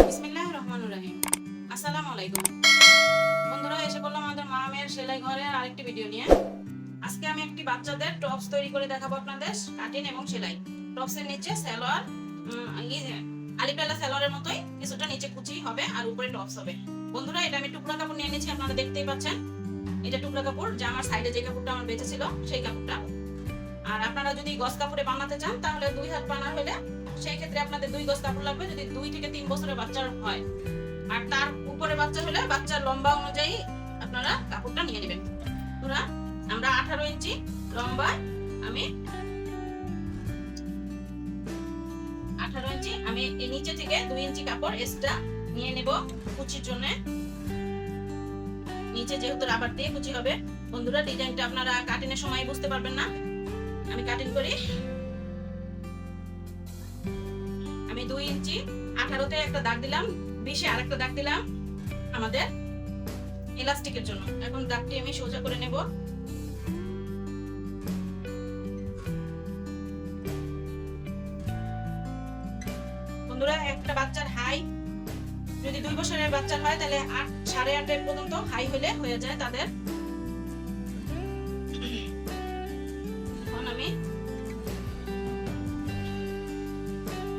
বিসমিল্লাহির রহমানির রহিম। আসসালামু আলাইকুম বন্ধুরা, এসে পড়লাম আমাদের মা মেয়ের সেলাই ঘরের আরেকটি ভিডিও নিয়ে। আজকে আমি একটি বাচ্চাদের টপস তৈরি করে দেখাবো আপনাদের, কাটিং এবং সেলাই। টপসের নিচে সালোয়ার, আলিপালা সালোয়ারের মতোই কিছুটা নিচে কুচি হবে আর উপরে টপস হবে। বন্ধুরা, এটা আমি টুকরা কাপড় নিয়ে নিয়েছি, আপনারা দেখতেই পাচ্ছেন। এটা টুকরা কাপড়, যা আমার সাইডে যে কাপড়টা আমার বেঁচে ছিল সেই কাপড়টা। আর আপনারা যদি গজ কাপড়ে বানাতে চান তাহলে 2 হাত বানার হলে সেই ক্ষেত্রে আপনাদের 2 গজ কাপড় লাগবে, যদি 2 থেকে 3 বছরের বাচ্চার হয়। আর তার উপরে বাচ্চা হলে বাচ্চার লম্বা অনুযায়ী আপনারা কাপড়টা নিয়ে নেবেন। পুরা আমরা 18 ইঞ্চি লম্বা, আমি 18 ইঞ্চি আমি এই নিচে থেকে 2 ইঞ্চি কাপড় এক্সট্রা নিয়ে নেব কুচির জন্য। নিচে যেহেতু রাবার দিয়ে কুচি হবে, বন্ধুরা ডিজাইনটা আপনারা কাটিং এর সময় বুঝতে পারবেন না। আমি কাটিং করি, আমি 2 ইঞ্চি 18তে একটা দাগ দিলাম, 20-এ আরেকটা দাগ দিলাম আমাদের ইলাস্টিকের জন্য। এখন দাগটি আমি সোজা করে নেব। বন্ধুরা, একটা বাচ্চার হাই যদি 2 বছরের বাচ্চার হয় তাহলে 8 8.5 পর্যন্ত হাই হয়ে যায় তাদের। এখন আমি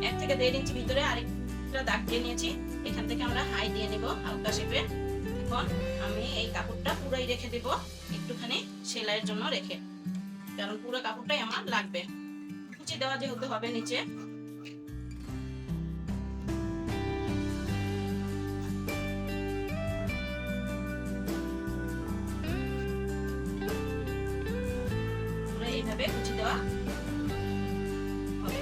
1 থেকে 1.5 ইঞ্চি ভিতরে আরেকটা দাগ দিয়ে নিয়েছি, এখান থেকে আমরা হাই দিয়ে নেব হালকা শেপে। এখন আমি এই কাপড়টা পুরাই রেখে দেব একটুখানি সেলাইয়ের জন্য রেখে, কারণ পুরো কাপড়টাই আমার লাগবে। কুচি দেওয়া যেহেতু হবে নিচে। এইভাবে কুচি দেওয়া হবে।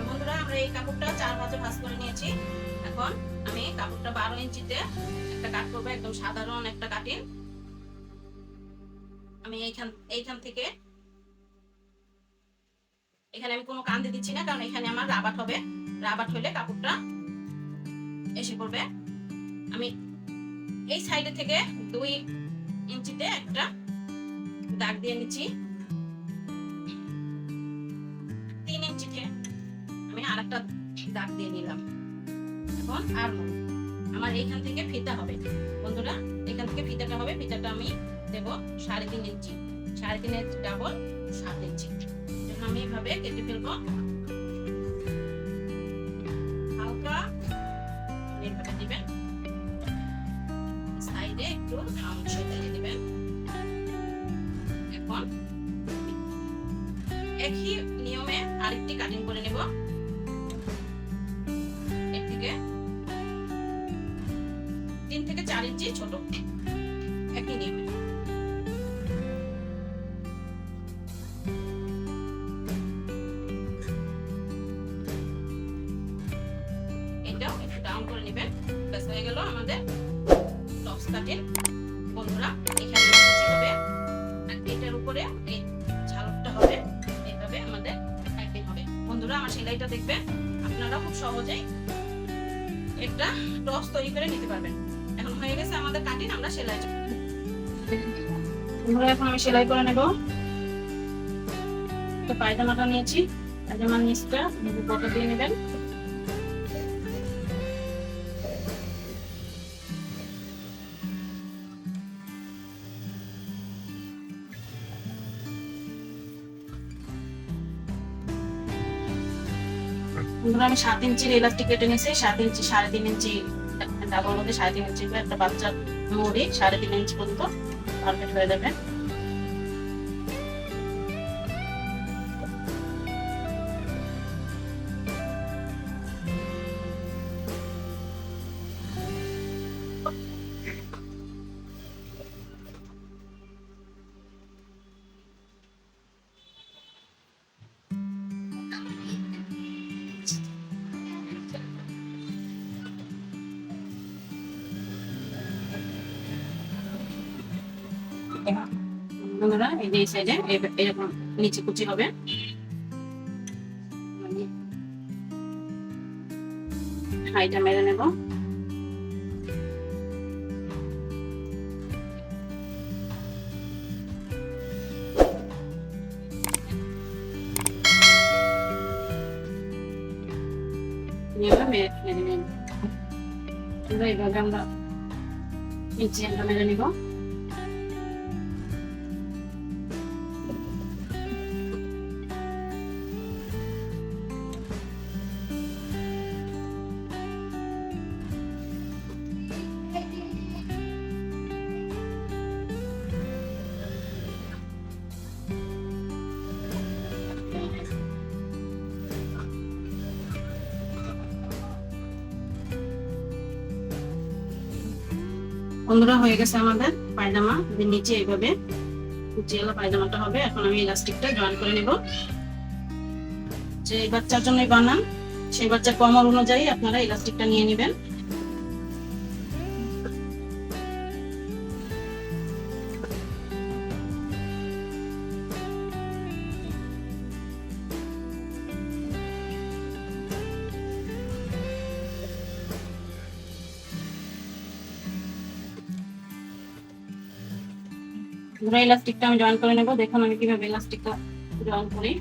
বন্ধুরা, আমরা এই কাপড়টা 4 ভাঁজে ভাঁজ করে নিয়েছি। এখন আমি কাপড়টা 12 ইঞ্চিতে একটা কাট করবো, একদম সাধারণ একটা কাটিং। আমি এইখান থেকে এখানে আমি কোনো কান দিয়ে দিচ্ছি না, কারণ এখানে আমার রাবাট হবে। রাবাট হলে কাপড়টা এসে পড়বে। আমি এই সাইডে থেকে 2 ইঞ্চিতে একটা দাগ দিয়ে নিচ্ছি। 3 ইঞ্চিতে আমি আরেকটা দাগ দিয়ে নিলাম। এখন আর আমার এইখান থেকে ফিতা হবে। বন্ধুরা, এখান থেকে ফিতাটা হবে, ফিতাটা আমি দেব 3.5 ইঞ্চি, 3.5 ইঞ্চি ডাবল 7 ইঞ্চি। জন্য আমি এইভাবে কেটে ফেলবো হালকা। এইভাবে দিবেন, সাইডে একটু অংশ দিয়ে দিবেন। এখন একই নিয়মে আরেকটি কাটিং করে নেব। এর থেকে 3 থেকে 4 ইঞ্চি ছোট, একই নিয়মে। এটাও একটু ডাউন করে নেবেন। ব্যাস হয়ে গেল আমাদের টপস কাটিং। বন্ধুরা, এখানে কুচি হবে আর এটার উপরে এই ঝালকটা হবে। এইভাবে আমাদের কাটিং হবে। বন্ধুরা, আমার সেলাইটা দেখবেন, আপনারা খুব সহজেই একটা টপস তৈরি করে নিতে পারবেন। এখন হয়ে গেছে আমাদের কাটিং, আমরা সেলাই। বন্ধুরা, এখন আমি সেলাই করে নেব। একটা পায়জামাটা নিয়েছি, পায়জামার নিচটা বটে দিয়ে নেবেন। বন্ধুরা, আমি 7 ইঞ্চির ইলাস্টিক কেটে নিয়েছি। 7 ইঞ্চি 3.5 ইঞ্চি ডাবল মধ্যে 3.5 ইঞ্চি করে একটা বাচ্চার মুড়ি 3.5 ইঞ্চি পর্যন্ত পারফেক্ট হয়ে যাবে। বন্ধুরা, এই যে সাইডে এরকম নিচে কুচি হবে। হাইটা মেরে নেব। এইভাবে মেরে নেবেন। এইভাবে আমরা চেনটা মেরে নিব। বন্ধুরা হয়ে গেছে আমাদের পায়জামা। নিচে এইভাবে কুচিওয়ালা পায়জামাটা হবে। এখন আমি ইলাস্টিকটা জয়েন করে নিব। যে বাচ্চার জন্যই বানান, সেই বাচ্চার কমর অনুযায়ী আপনারা ইলাস্টিকটা নিয়ে নেবেন। পুরো ইলাস্টিকটা আমি জয়েন করে নেব। দেখুন আমি কিভাবে ইলাস্টিকটা জয়েন করি।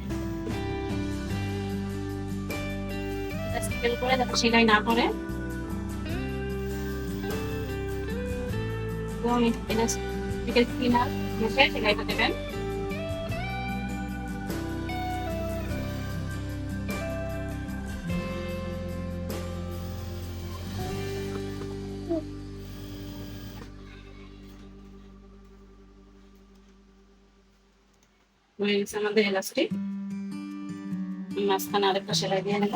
ইলাস্টিকের উপরে যাতে সেলাই না করে ইলাস্টিকের কিনার ঘষে সেলাইটা দেবেন। হয়ে গেছে আমাদের ইলাস্টিক। মাঝখানে আরেকটা সেলাই দিয়ে নেব।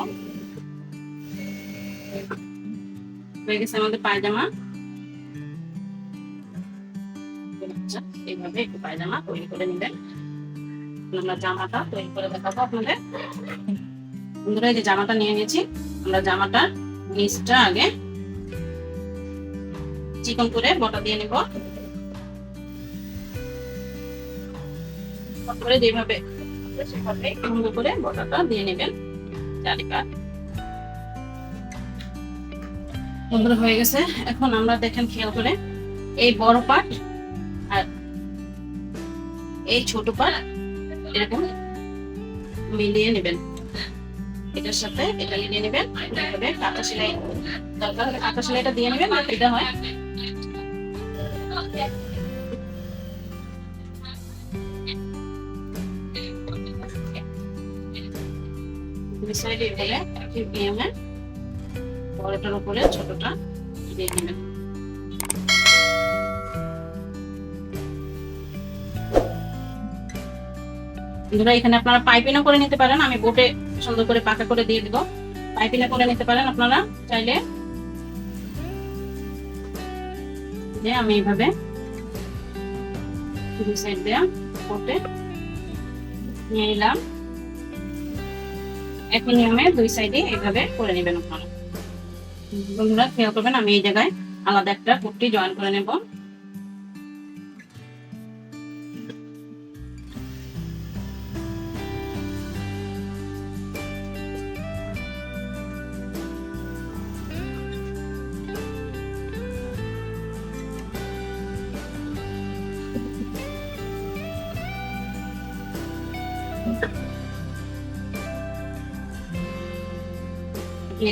হয়ে গেছে আমাদের পায়জামা। এইভাবে একটু পায়জামা তৈরি করে নেবেন। আমরা জামাটা তৈরি করে দেখাবো আপনাদের। বন্ধুরা এই যে জামাটা নিয়ে নিয়েছি, আমরা জামাটার নিচটা আগে চিকন করে বটা দিয়ে নেব। করে যেভাবে সেভাবে সুন্দর করে বটাটা দিয়ে নেবেন চারিপাশ। বন্ধুরা হয়ে গেছে। এখন আমরা দেখেন খেয়াল করে এই বড় পার্ট আর এই ছোট পার্ট এরকম মিলিয়ে নেবেন। এটার সাথে এটা মিলিয়ে নেবেন। এইভাবে কাঁচা সেলাই দরকার হলে কাঁচা সেলাইটা দিয়ে নেবেন, এটা হয়। দুই সাইডে এভাবে একই নিয়মে বড়টার উপরে ছোটটা দিয়ে নেবেন। বন্ধুরা এখানে আপনারা পাইপিংও করে নিতে পারেন। আমি বোটে সুন্দর করে পাকা করে দিয়ে দিব। পাইপিংও করে নিতে পারেন আপনারা চাইলে। যে আমি এইভাবে দুই সাইড দিয়ে বোটে নিয়ে নিলাম। একই নিয়মে দুই সাইডে এইভাবে করে নেবেন আপনারা। বন্ধুরা খেয়াল করবেন আমি এই জায়গায় আলাদা একটা পট্টি জয়েন করে নেব।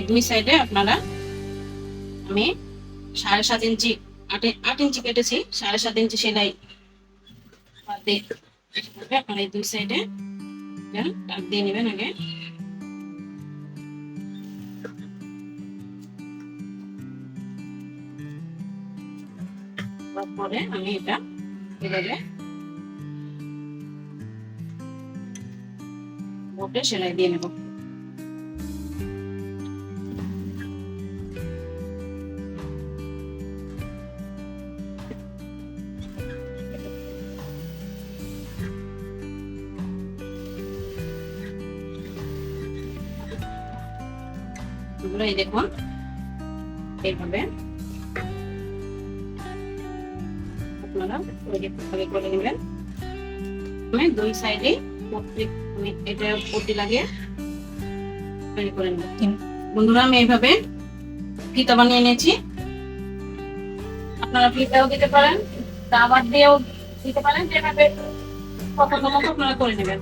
দুই সাইডে আপনারা আমি 7.5 ইঞ্চি 8 ইঞ্চি কেটেছি। 7.5 ইঞ্চি সেলাই আপনারা এই দুই সাইডে টাক দিয়ে নেবেন আগে। তারপরে আমি এটা এভাবে বোটে সেলাই দিয়ে নেব। এই দেখুন এইভাবে আপনারা তৈরি করে নেবেন। আমি দুই সাইডে এটা পট্টি লাগিয়ে তৈরি করে নেব। বন্ধুরা আমি এইভাবে ফিতা বানিয়ে নিয়েছি। আপনারা ফিতাও দিতে পারেন, রাবার দিয়েও দিতে পারেন, যেভাবে পছন্দ মতো আপনারা করে নেবেন।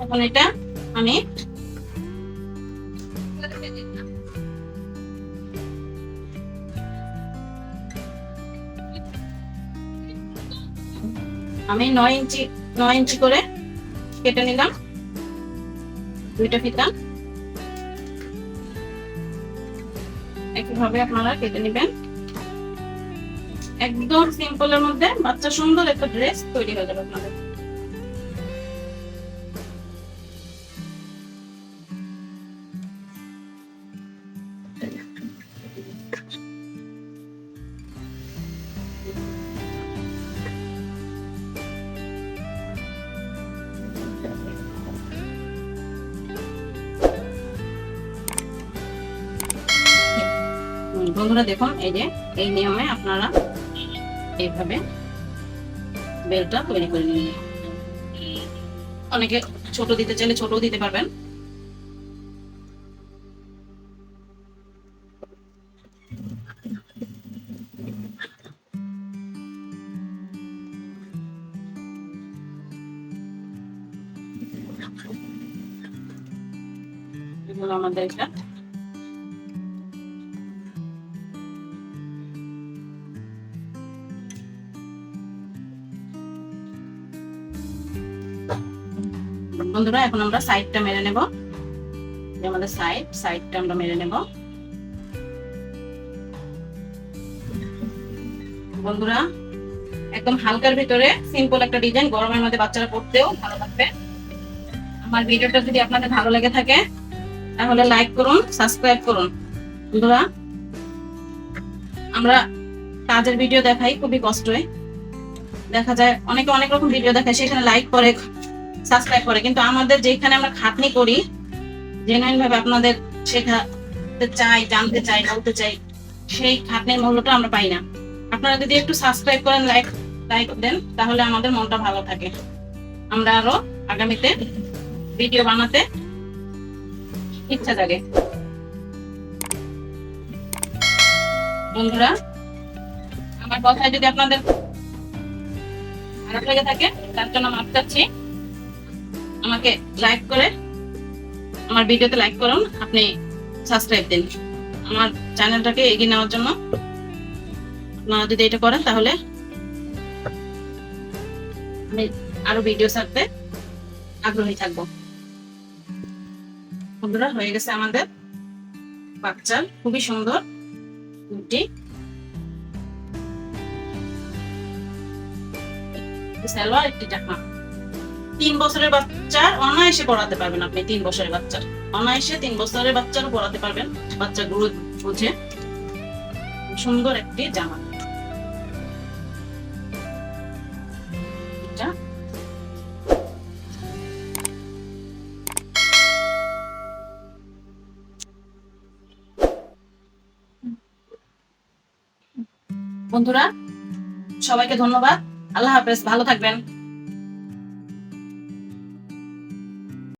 এখন এটা আমি আমি 9 ইঞ্চি করে কেটে নিলাম, দুইটা ফিতা একইভাবে আপনারা কেটে নেবেন। একদম সিম্পলের মধ্যে বাচ্চা সুন্দর একটা ড্রেস তৈরি হয়ে যাবে আপনাদের। বন্ধুরা দেখুন, এই যে এই নিয়মে আপনারা এইভাবে বেলটা তৈরি করে নিন। অনেকে ছোট দিতে চাইলে ছোটও দিতে পারবেন। এগুলো আমাদের এটা বন্ধুরা, এখন আমরা সাইডটা মেরে নেব। আমাদের সাইডটা আমরা মেরে নেব। বন্ধুরা, একদম হালকার ভিতরে সিম্পল একটা ডিজাইন, গরমের মধ্যে বাচ্চারা পড়তেও ভালো লাগবে। আমার ভিডিওটা যদি আপনাদের ভালো লেগে থাকে তাহলে লাইক করুন, সাবস্ক্রাইব করুন। বন্ধুরা, আমরা কাজের ভিডিও দেখাই খুবই কষ্টই, দেখা যায় অনেকে অনেক রকম ভিডিও দেখায়, সেখানে লাইক করে সাবস্ক্রাইব করে, কিন্তু আমাদের যেখানে আমরা খাটনি করি জেনুইন ভাবে আপনাদের শেখাতে চাই, জানতে চাই, বলতে চাই, সেই খাটনির মূল্যটা আমরা পাই না। আপনারা যদি একটু সাবস্ক্রাইব করেন, লাইক দেন, তাহলে আমাদের মনটা ভালো থাকে, আমরা আরো আগামীতে ভিডিও বানাতে ইচ্ছা জাগে। বন্ধুরা, আমার কথায় যদি আপনাদের খারাপ লেগে থাকে তার জন্য মাফ চাচ্ছি। আমাকে লাইক করে আমার ভিডিওতে লাইক করুন, আপনি সাবস্ক্রাইব দিন আমার চ্যানেলটাকে এগিয়ে নেওয়ার জন্য। আপনারা যদি এটা করেন তাহলে আমি আরো ভিডিও ছাড়তে আগ্রহী থাকবো। বন্ধুরা, হয়ে গেছে আমাদের বাচ্চার খুবই সুন্দর কুর্তি। সালোয়ার, একটি টাকা। 3 বছরের বাচ্চার অনায়াসে পড়াতে পারবেন আপনি। 3 বছরের বাচ্চার অনায়াসে 3 বছরের বাচ্চারও পড়াতে পারবেন, বাচ্চা গুলো বুঝে। সুন্দর একটি জামা। বন্ধুরা, সবাইকে ধন্যবাদ। আল্লাহ হাফেজ, ভালো থাকবেন।